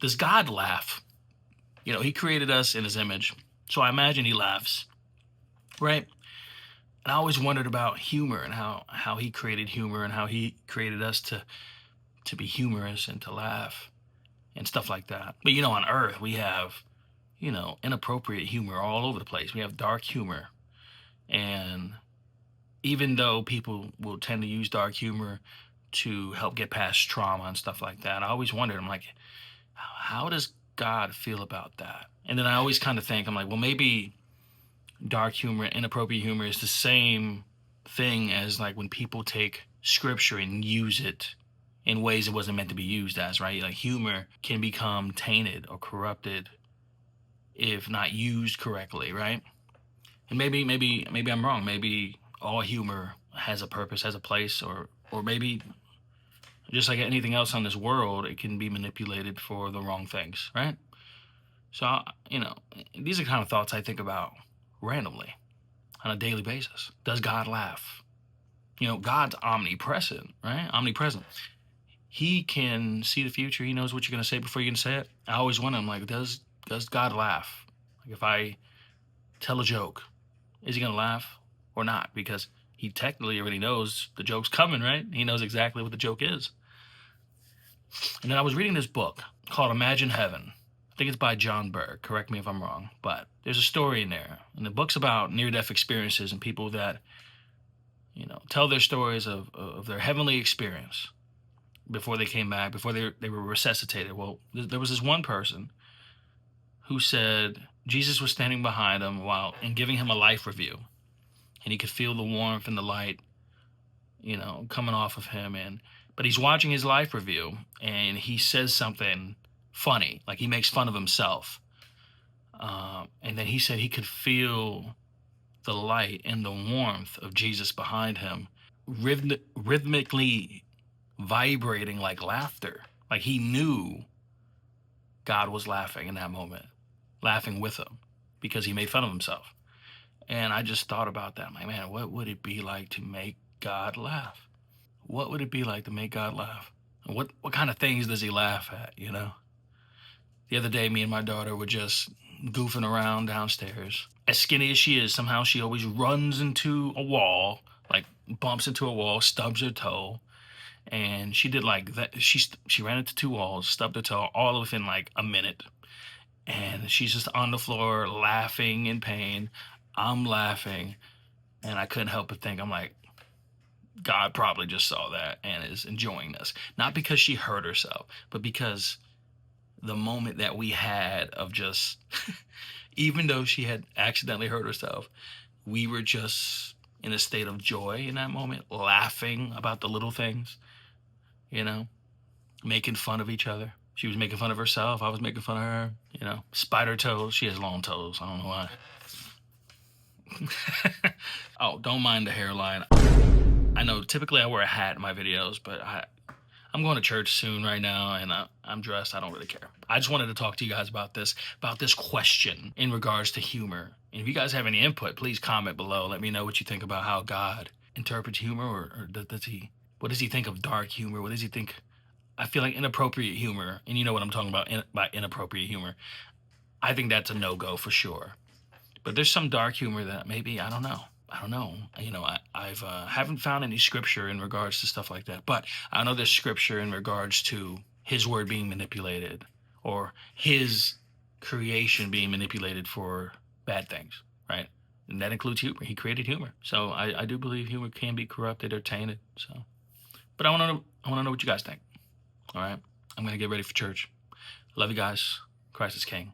Does God laugh? He created us in his image. So I imagine he laughs, right? And I always wondered about humor and how he created humor and how he created us to be humorous and to laugh and stuff like that. But on Earth we have, inappropriate humor all over the place. We have dark humor. And even though people will tend to use dark humor to help get past trauma and stuff like that, I always wondered, I'm like, how does God feel about that? And then I always kind of think, I'm like, well, maybe dark humor, inappropriate humor is the same thing as like when people take scripture and use it in ways it wasn't meant to be used as, right? Like humor can become tainted or corrupted if not used correctly, right? And maybe I'm wrong. Maybe all humor has a purpose, has a place, or maybe just like anything else on this world, it can be manipulated for the wrong things, right? So, these are kind of thoughts I think about randomly on a daily basis. Does God laugh? God's omnipresent, right? Omnipresent. He can see the future. He knows what you're going to say before you're going to say it. I always wonder, I'm like, does God laugh? Like if I tell a joke, is he going to laugh or not? Because he technically already knows the joke's coming, right? He knows exactly what the joke is. And then I was reading this book called Imagine Heaven. I think it's by John Berg. Correct me if I'm wrong. But there's a story in there. And the book's about near-death experiences and people that, tell their stories of their heavenly experience before they came back, before they were resuscitated. Well, there was this one person who said Jesus was standing behind him and giving him a life review. And he could feel the warmth and the light, coming off of him. But he's watching his life review and he says something funny, like he makes fun of himself. And then he said he could feel the light and the warmth of Jesus behind him, rhythmically vibrating like laughter. Like he knew God was laughing in that moment, laughing with him because he made fun of himself. And I just thought about that. I'm like, man, what would it be like to make God laugh? What would it be like to make God laugh? And what kind of things does he laugh at, The other day, me and my daughter were just goofing around downstairs. As skinny as she is, somehow she always runs into a wall, like bumps into a wall, stubs her toe. And she did like that. She ran into two walls, stubbed her toe, all within like a minute. And she's just on the floor laughing in pain. I'm laughing. And I couldn't help but think, I'm like, God probably just saw that and is enjoying this. Not because she hurt herself, but because the moment that we had of just, even though she had accidentally hurt herself, we were just in a state of joy in that moment, laughing about the little things, making fun of each other. She was making fun of herself. I was making fun of her, spider toes. She has long toes. I don't know why. Oh, don't mind the hairline. I know typically I wear a hat in my videos, but I'm going to church soon right now, and I'm dressed. I don't really care. I just wanted to talk to you guys about this question in regards to humor. And if you guys have any input, please comment below. Let me know what you think about how God interprets humor, or what does he think of dark humor? What does he think? I feel like inappropriate humor, and you know what I'm talking about by inappropriate humor. I think that's a no-go for sure. But there's some dark humor that maybe, I don't know. I've haven't found any scripture in regards to stuff like that. But I know there's scripture in regards to his word being manipulated or his creation being manipulated for bad things, right? And that includes humor. He created humor. So I do believe humor can be corrupted or tainted. So, but I want to know what you guys think. All right. I'm going to get ready for church. Love you guys. Christ is King.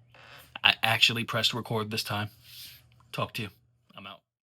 I actually pressed record this time. Talk to you.